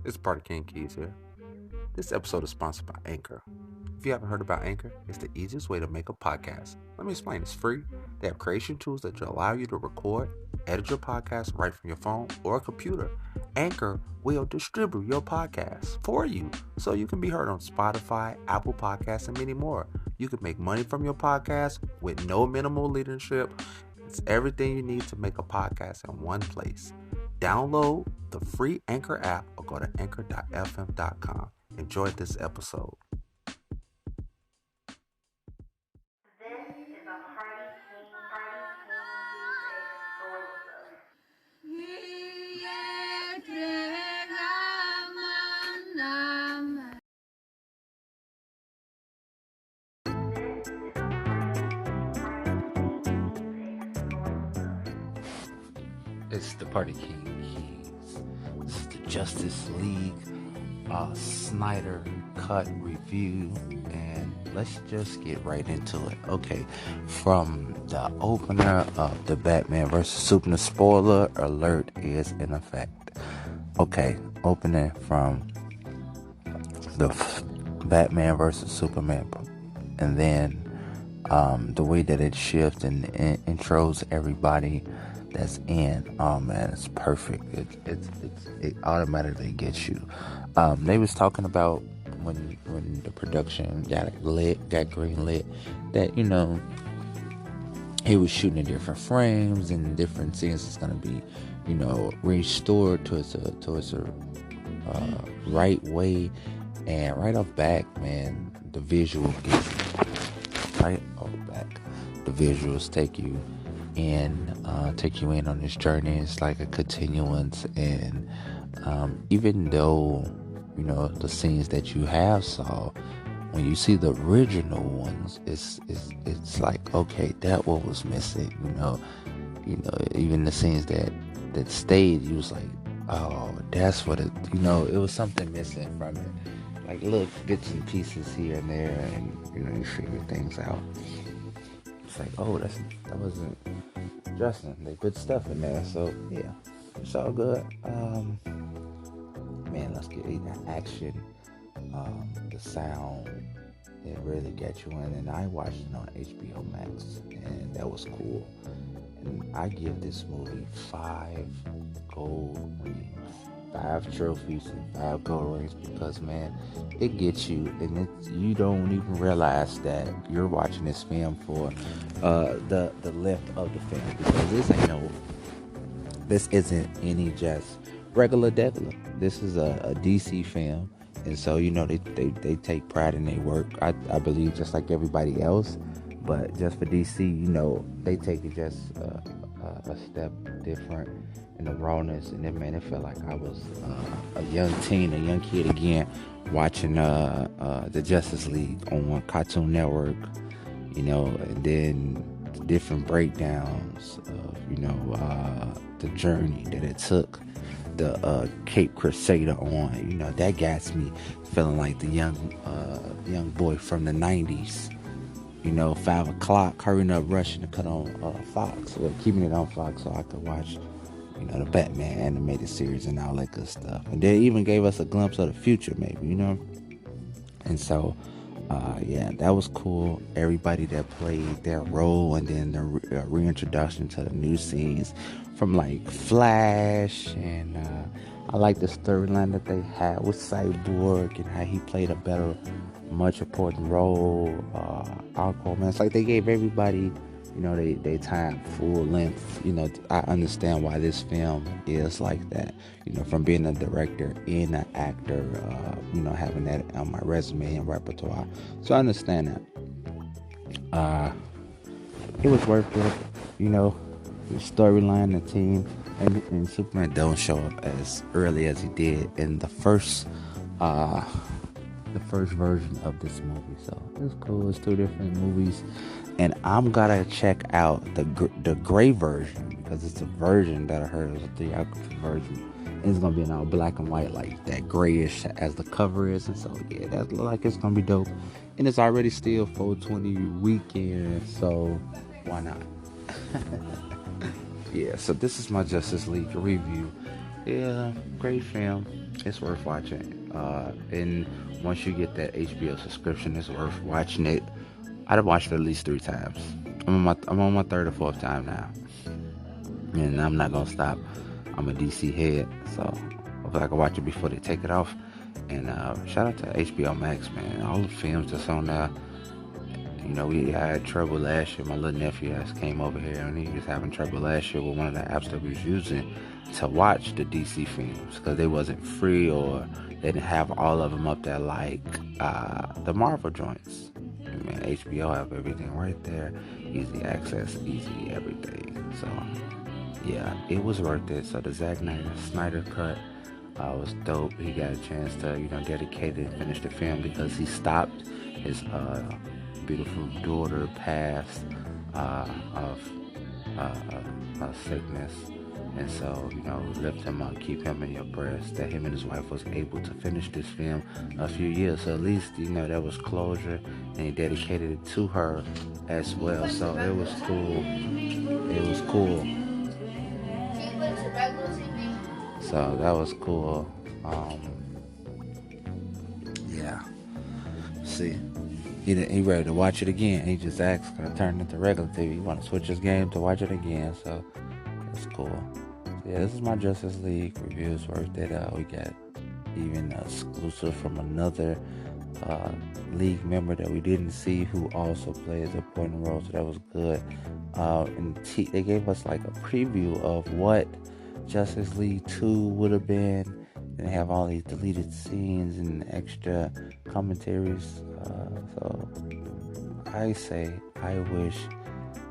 It's part of King Keys here. This episode is sponsored by Anchor. If you haven't heard about Anchor, it's the easiest way to make a podcast. Let me explain. It's free. They have creation tools that will allow you to record, edit your podcast right from your phone or a computer. Anchor will distribute your podcast for you so you can be heard on Spotify, Apple Podcasts, and many more. You can make money from your podcast with no minimal leadership. It's everything you need to make a podcast in one place. Download the free Anchor app or go to anchor.fm.com. Enjoy this episode. This is a Party King exclusive. It's the Party King Keys. This is the Justice League Snyder cut review, and let's just get right into it. Okay, from the opener of the Batman vs. Superman, spoiler alert is in effect. Okay, opening from the Batman vs. Superman, and then the way that it shifts and intros everybody that's in. Oh man, it's perfect. It automatically gets you. They was talking about when the production got green lit, that he was shooting in different frames and different scenes. It's gonna be restored towards a right way, and right off back, man, the visual gets you. Right off back, the visuals take you in on this journey. It's like a continuance, and even though the scenes that you have saw, when you see the original ones, it's like, okay, that what was missing. Even the scenes that stayed, you was like, oh, that's what it was something missing from it, like little bits and pieces here and there, and you figure things out. It's like, oh, that wasn't Justin. They put stuff in there, so yeah, it's all good. Man, let's get into action. The sound, it really gets you in, and I watched it on HBO Max, and that was cool. And I give this movie 5 gold rings, 5 trophies, and 5 gold rings, because man, it gets you, and you don't even realize that you're watching this film for the length of the film, because this isn't any just regular degular. This is a DC film, and so they take pride in their work. I believe, just like everybody else, but just for DC, they take it just a step different in the rawness. And then, man, it felt like I was a young kid again, watching the Justice League on Cartoon Network, and then different breakdowns of the journey that it took the Cape Crusader on. That got me feeling like the young boy from the 90s. 5 o'clock, hurrying up, rushing to cut on Fox, or keeping it on Fox so I could watch the Batman animated series and all that good stuff. And they even gave us a glimpse of the future, maybe, and so yeah, that was cool. Everybody that played their role, and then the reintroduction to the new scenes from like Flash, and I like the storyline that they had with Cyborg and how he played a much important role. Aquaman, it's like they gave everybody they time full length. I understand why this film is like that, from being a director and an actor, having that on my resume and repertoire. So I understand that. It was worth it, the storyline, the team, and Superman don't show up as early as he did in the first version of this movie. So it's cool. It's 2 different movies, and I'm gonna check out the gray version, because it's a version that I heard was a theatrical version, and it's gonna be in all black and white, like that grayish as the cover is. And so yeah, that look like it's gonna be dope, and it's already still 420 weekend, so why not? Yeah, so this is my Justice League review. Yeah, great film. It's worth watching. And once you get that HBO subscription, it's worth watching it. I've watched it at least 3 times. I'm on my third or fourth time now, and I'm not gonna stop. I'm a DC head, so hopefully I can watch it before they take it off. And shout out to HBO Max, man. All the films that's on there. We had trouble last year. My little nephew has came over here, and he was having trouble last year with one of the apps that we was using to watch the DC films because they wasn't free or they didn't have all of them up there like the Marvel joints. Man, HBO have everything right there, easy access, easy everything. So yeah, it was worth it. So the Zack Snyder cut was dope. He got a chance to dedicate it and finish the film because he stopped his beautiful daughter passed of sickness, and so lift him up, keep him in your prayers. That him and his wife was able to finish this film a few years, so at least that was closure, and he dedicated it to her as well. So it was cool. It was cool. So that was cool. Yeah. See. He ready to watch it again. He just asked, "Can I turn it into regular TV? You want to switch his game to watch it again?" So it's cool. So, yeah, this is my Justice League reviews worth it. We got even exclusive from another league member that we didn't see who also plays a important role. So that was good. And they gave us like a preview of what Justice League 2 would have been. And they have all these deleted scenes and extra commentaries. So I wish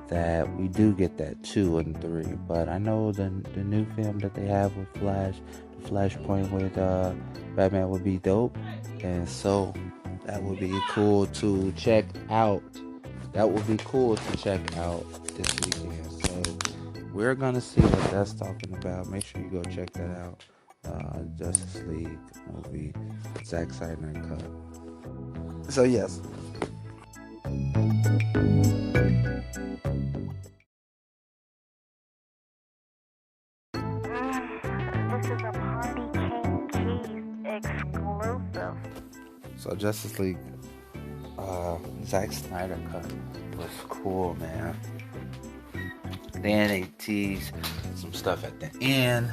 that we do get that 2 and 3. But I know the new film that they have with Flash, the Flashpoint with Batman would be dope. And so that would be cool to check out. This weekend. So we're going to see what that's talking about. Make sure you go check that out. Justice League movie, Zack Snyder cut. So yes. This is a Party Kinky exclusive. So Justice League, Zack Snyder cut was cool, man. Then they teased some stuff at the end.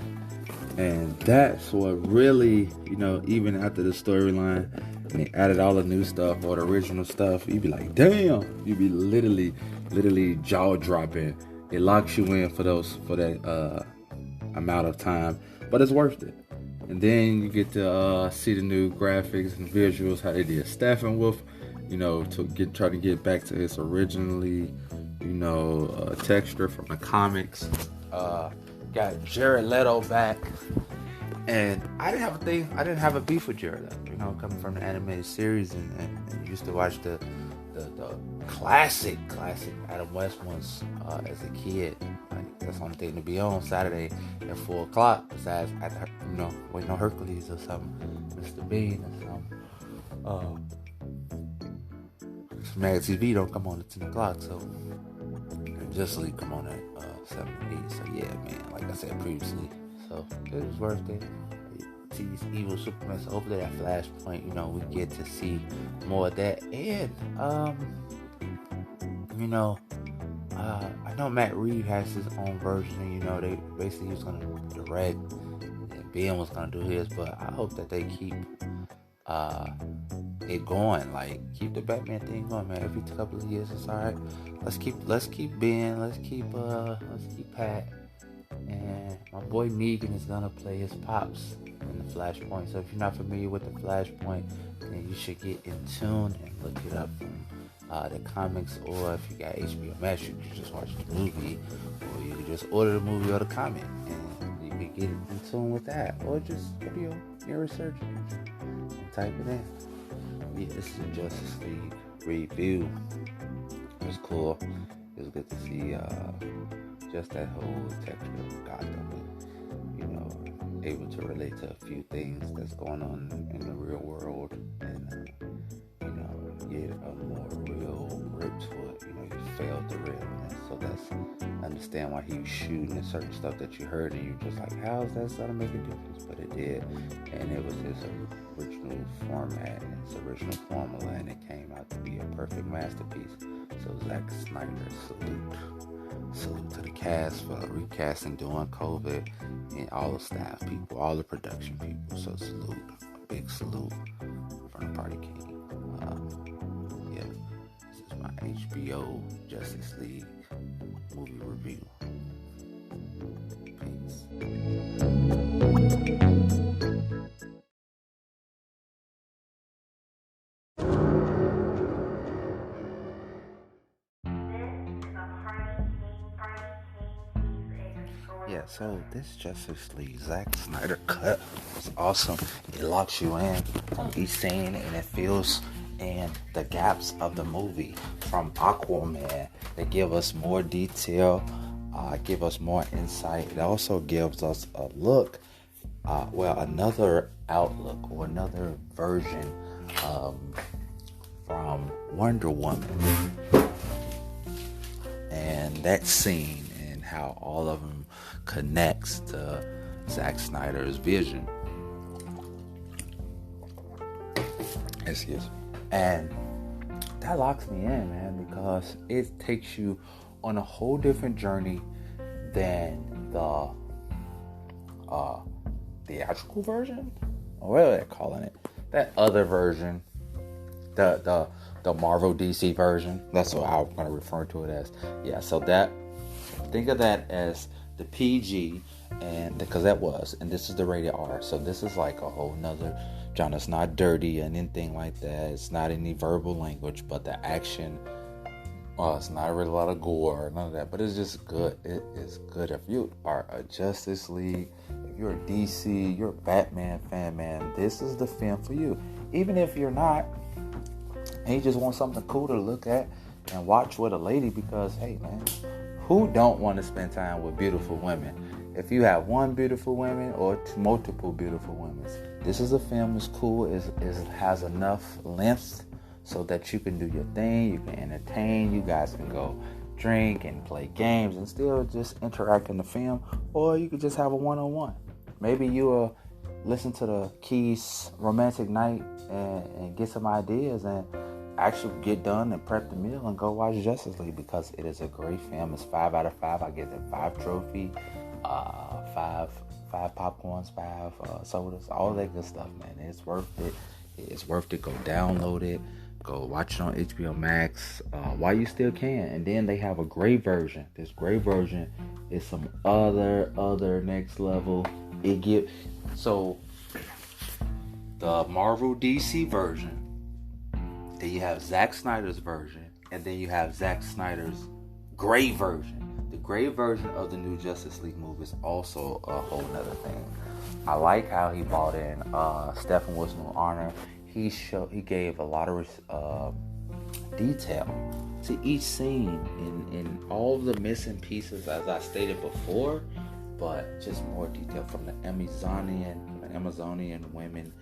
And that's what really, even after the storyline, and they added all the new stuff or the original stuff, you'd be like, damn, you'd be literally jaw dropping. It locks you in for that amount of time, but it's worth it. And then you get to see the new graphics and visuals, how they did Steppenwolf, try to get back to its originally, texture from the comics. Got Jared Leto back, and I didn't have a beef with Jared Leto, coming from the animated series and used to watch the classic Adam West ones as a kid. Like, that's the only thing to be on Saturday at 4:00 besides waiting on Hercules or something, Mr. Bean or something. Mad TV don't come on at 10:00, so Justice League come on at 7 or 8. So yeah, man, like I said previously, so it was worth it. These evil Superman. So hopefully that Flashpoint, we get to see more of that. And I know Matt Reeves has his own version. They basically was gonna direct, and Ben was gonna do his. But I hope that they keep it going, like keep the Batman thing going, man. Every couple of years it's alright. Let's keep Ben, let's keep Pat, and my boy Negan is gonna play his pops in the Flashpoint. So if you're not familiar with the Flashpoint, then you should get in tune and look it up from the comics, or if you got HBO Max, you can just watch the movie, or you can just order the movie or the comic, and you can get in tune with that, or just go to your research engine and type it in. Yeah, this is a Justice League review. It was cool. It was good to see just that whole texture of Gotham, and, able to relate to a few things that's going on in the real world, and get a more real grip to it. You felt the realness. So that's understand why he was shooting and certain stuff that you heard, and you're just like, how is that gonna make a difference? But it did, and it was his original format and his original formula, and it came out to be a perfect masterpiece. So Zack Snyder, salute to the cast for recasting during COVID, and all the staff people, all the production people. So salute, a big salute from the Party King. Yeah, this is my HBO Justice League movie review. Peace. Yeah, so this Justice League Zack Snyder cut was awesome. It locks you in from each scene, and it fills in the gaps of the movie. From Aquaman, they give us more detail, give us more insight. It also gives us a look, another outlook or another version from Wonder Woman, and that scene and how all of them connects to Zack Snyder's vision. Excuse me. And that locks me in, man, because it takes you on a whole different journey than the theatrical version, or what are they calling it? That other version, the Marvel DC version. That's what I'm going to refer to it as. Yeah. So that, think of that as the PG, and because that was, and this is the rated R. So this is like a whole nother genre. It's not dirty or anything like that. It's not any verbal language, but the action, it's not really a lot of gore, none of that. But it's just good. It is good. If you are a Justice League, if you're a DC, you're a Batman fan, man, this is the film for you. Even if you're not, and you just want something cool to look at and watch with a lady, because hey, man, who don't want to spend time with beautiful women? If you have one beautiful woman or multiple beautiful women, this is a film that's cool. It has enough length so that you can do your thing. You can entertain. You guys can go drink and play games and still just interact in the film. Or you could just have a one-on-one. Maybe you will listen to the Keys Romantic Night and get some ideas and actually get done and prep the meal and go watch Justice League, because it is a great film. It's 5 out of 5. I give it 5 trophy, 5 popcorns, 5 sodas, all that good stuff, man. It's worth it. It's worth it. Go download it. Go watch it on HBO Max while you still can. And then they have a gray version. This gray version is some other next level. So the Marvel DC version. Then you have Zack Snyder's version, and then you have Zack Snyder's gray version. The gray version of the new Justice League movie is also a whole nother thing. I like how he brought in Stephen Arner. He gave a lot of detail to each scene in all the missing pieces, as I stated before, but just more detail from the Amazonian women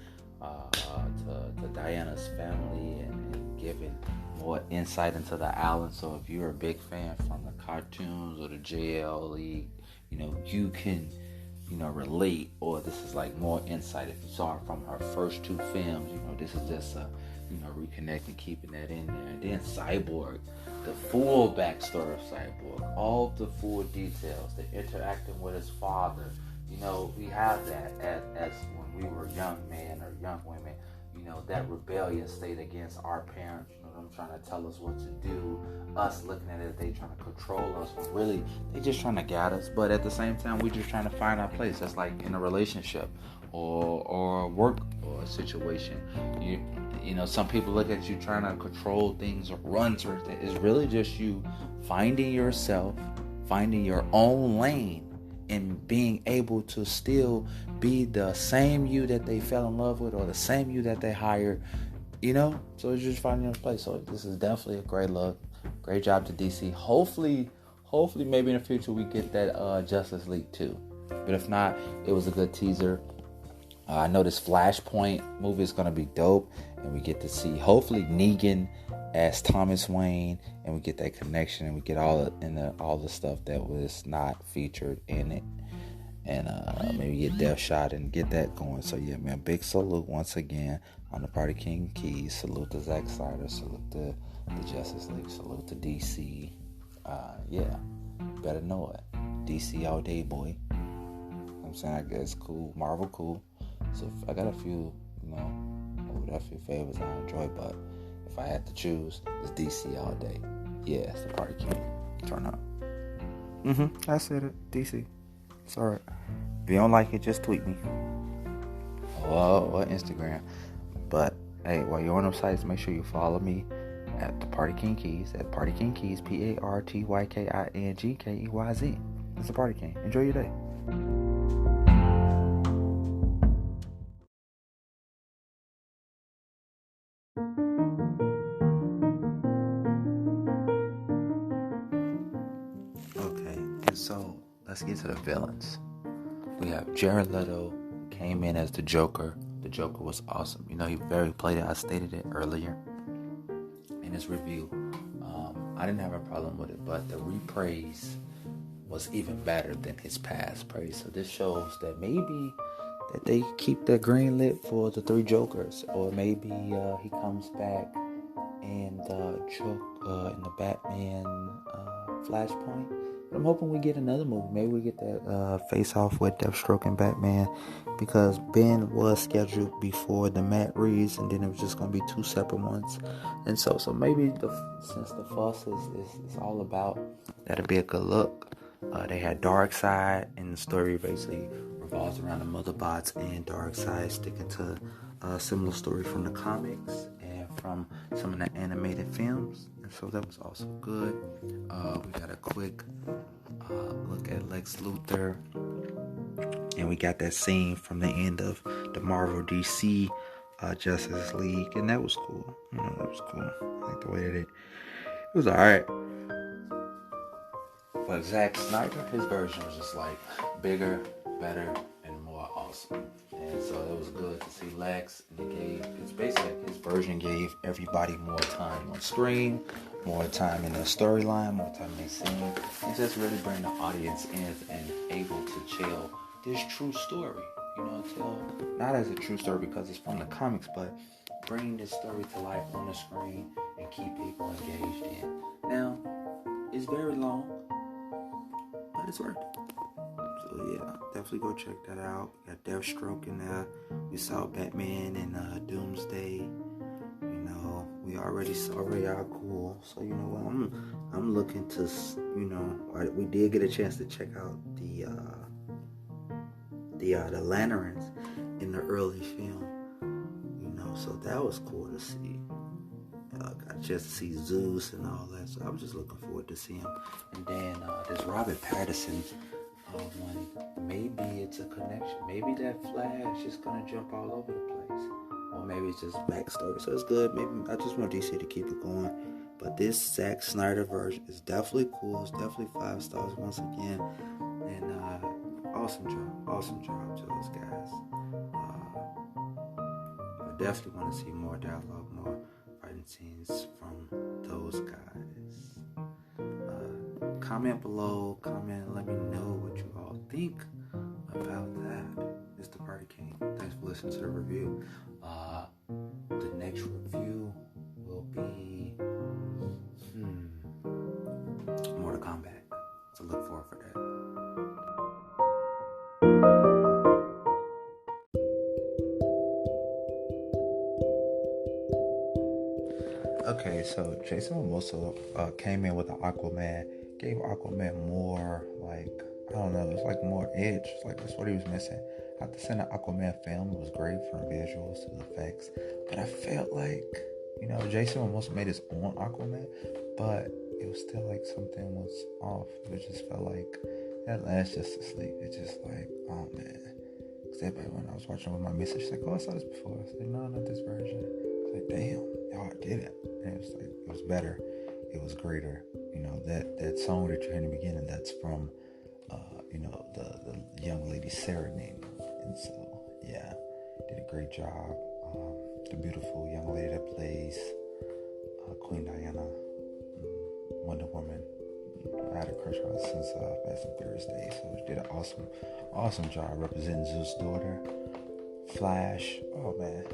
to Diana's family, and giving more insight into the island. So if you're a big fan from the cartoons or the JL League, you can relate, or this is like more insight. If you saw her from her first 2 films, this is just reconnecting, keeping that in there. And then Cyborg, the full backstory of Cyborg, all the full details, the interacting with his father. We have that as when we were young men or young women, that rebellion state against our parents, them trying to tell us what to do, us looking at it, they trying to control us, but really, they just trying to guide us. But at the same time, we just trying to find our place. That's like in a relationship or a work or a situation. Some people look at you trying to control things or run through things. It's really just you finding yourself, finding your own lane, and being able to still be the same you that they fell in love with, or the same you that they hired, so it's just finding your place. So this is definitely a great look. Great job to DC. Hopefully maybe in the future we get that Justice League 2. But if not, it was a good teaser. I know this Flashpoint movie is going to be dope, and we get to see hopefully Negan as Thomas Wayne, and we get that connection, and we get all the stuff that was not featured in it, and maybe get Deathshot and get that going. So yeah, man, big salute once again on the Party King Keys. Salute to Zack Snyder. Salute to the Justice League. Salute to DC. Yeah, better know it. DC all day, boy. I'm saying, I guess cool. Marvel cool. So I got a few, a few favorites I enjoy, but if I had to choose, it's DC all day. Yeah, it's the Party King. Turn up. I said it. DC. It's alright. If you don't like it, just tweet me. Or Instagram. But hey, while you're on those sites, make sure you follow me at the Party King Keys. At Party King Keys, PartyKingKeyz. It's the Party King. Enjoy your day. Okay, and so let's get to the villains. We have Jared Leto came in as the Joker. The Joker was awesome. He very played it. I stated it earlier in his review. I didn't have a problem with it, but the repraise was even better than his past praise. So this shows that maybe that they keep the green lit for the three Jokers, or maybe he comes back and in the Batman Flashpoint. But I'm hoping we get another movie. Maybe we get that face off with Deathstroke and Batman, because Ben was scheduled before the Matt Reeves, and then it was just going to be two separate ones. And so maybe since the fuss is all about, that'll be a good look. They had Darkseid, and the story basically revolves around the Motherbots and Darkseid, sticking to a similar story from the comics and from some of the animated films. And so that was also good. We got a quick look at Lex Luthor, and we got that scene from the end of the Marvel DC Justice League, and that was cool. That was cool. I like the way that it was alright. But Zack Snyder, his version was just like bigger, better, and more awesome. And so it was good to see Lex, and it's basically like his version gave everybody more time on screen, more time in their storyline, more time in their scene, and just really bring the audience in and able to tell this true story. Tell not as a true story because it's from the comics, but bring this story to life on the screen and keep people engaged in. Now, it's very long, but it's worth it. So yeah, definitely go check that out. We got Deathstroke in there. We saw Batman and Doomsday. We already saw Ra's al Ghul. So I'm looking to, we did get a chance to check out the lanterns in the early film. So that was cool to see. Got a chance to see Zeus and all that. So I'm just looking forward to see him. And then this Robert Pattinson one, maybe it's a connection. Maybe that Flash is gonna jump all over the place, or maybe it's just backstory. So it's good. Maybe I just want DC to keep it going. But this Zack Snyder version is definitely cool. It's definitely 5 stars once again. And awesome job to those guys. I definitely want to see more dialogue, more fighting scenes from those guys. Comment below, and let me know what you all think about that. It's the Party King. Thanks for listening to the review. The next review will be Mortal Kombat. So look forward for that. Okay, so Jason Momoa came in with the Aquaman, gave Aquaman more, it's like more edge. It's like that's what he was missing. I have to send an Aquaman film. It was great from visuals to the effects, but I felt like, Jason Momoa made his own Aquaman, but it was still like something was off. It just felt like that last Justice League. It's just like, oh man. Except when I was watching with my missus, she's like, oh, I saw this before. I said, no, not this version. I was like, damn, y'all did it. And it was like, it was better. It was greater. That song that you hear in the beginning, that's from, the young lady serenading. And so, yeah, did a great job. The beautiful young lady that plays Queen Diana, Wonder Woman. I had a crush on her since Fast and Furious days, so she did an awesome job representing Zeus' daughter. Flash, oh man,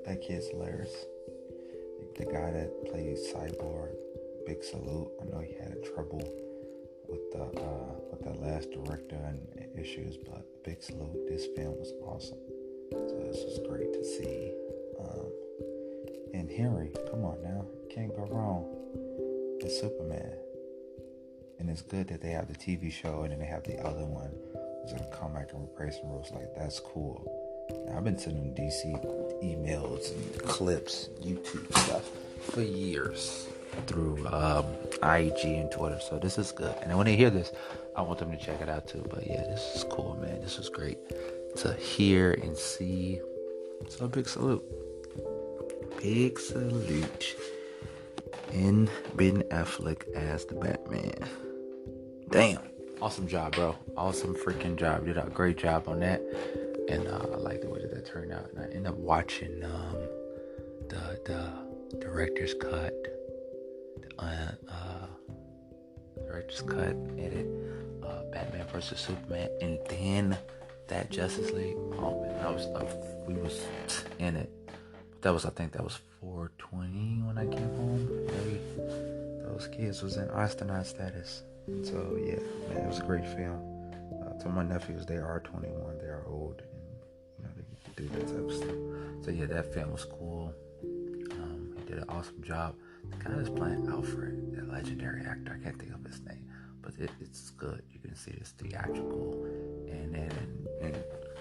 that kid's hilarious. The guy that plays Cyborg, big salute. I know he had trouble with the last director and issues, but big salute. This film was awesome. So this was great to see. And Henry, come on now, can't go wrong with Superman. And it's good that they have the TV show and then they have the other one who's gonna come back and replace him. Rose, like, that's cool. Now, I've been sending DC emails and clips, YouTube stuff for years through IG and Twitter. So this is good. And when they hear this, I want them to check it out too. But yeah, this is cool, man. This was great to hear and see. So big salute. Big salute. And Ben Affleck as the Batman. Damn. Awesome job, bro. Awesome freaking job. You did a great job on that. And I like the way that turned out. And I ended up watching the director's cut. Director's cut edit. Batman vs Superman. And then that Justice League. Oh man, we was in it. I think that was 4:20 when I came home. Maybe those kids was in astronaut status. So yeah, man, it was a great film. To my nephews, they are 21, they are old, and they get to do that type of stuff. So yeah, that film was cool. He did an awesome job. The guy that's playing Alfred, that legendary actor, I can't think of his name, but it's good. You can see it's theatrical, and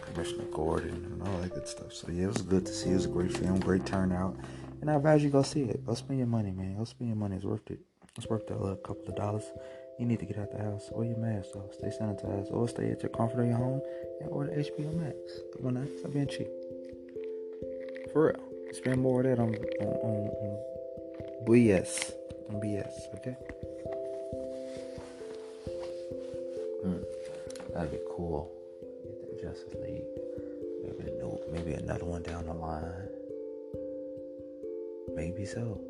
Commissioner Gordon and all that good stuff. So yeah, it was good to see. It was a great film, great turnout, and I advise you go see it. Go spend your money, man. Go spend your money. It's worth it. It's worth a couple of dollars. You need to get out the house. Wear your mask though. Stay sanitized, or stay at your comfort of your home and order HBO Max. Come on now, stop being cheap. For real, spend more of that on BS. On BS, okay? That'd be cool. Get that Justice League. Maybe another one down the line. Maybe so.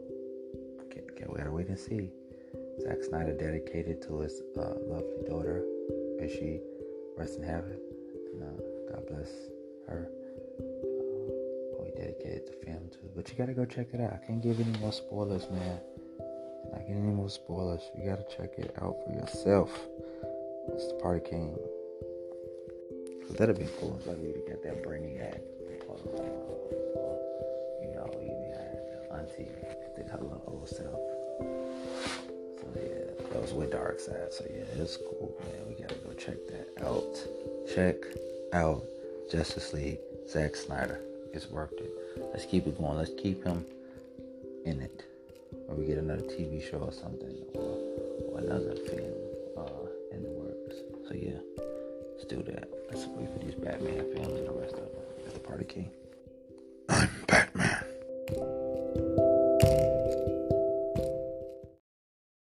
We gotta wait and see. Zack Snyder dedicated to his lovely daughter. May she rest in heaven. And, God bless her. Who he dedicated the film to. But you gotta go check it out. I can't give any more spoilers, man. Not get any more spoilers. You gotta check it out for yourself. It's the Party King. So that'd be cool. Like we would get that Brainiac. Even had the auntie did her little old self. So yeah, that was with Dark Side. So yeah, it's cool, man. We gotta go check that out. Check out Justice League Zack Snyder. It's worth it. Let's keep it going. Let's keep him in it. Or we get another TV show or something, or another film in the works. So yeah, let's do that. Let's wait for these Batman films and the rest of them. It's the Party King.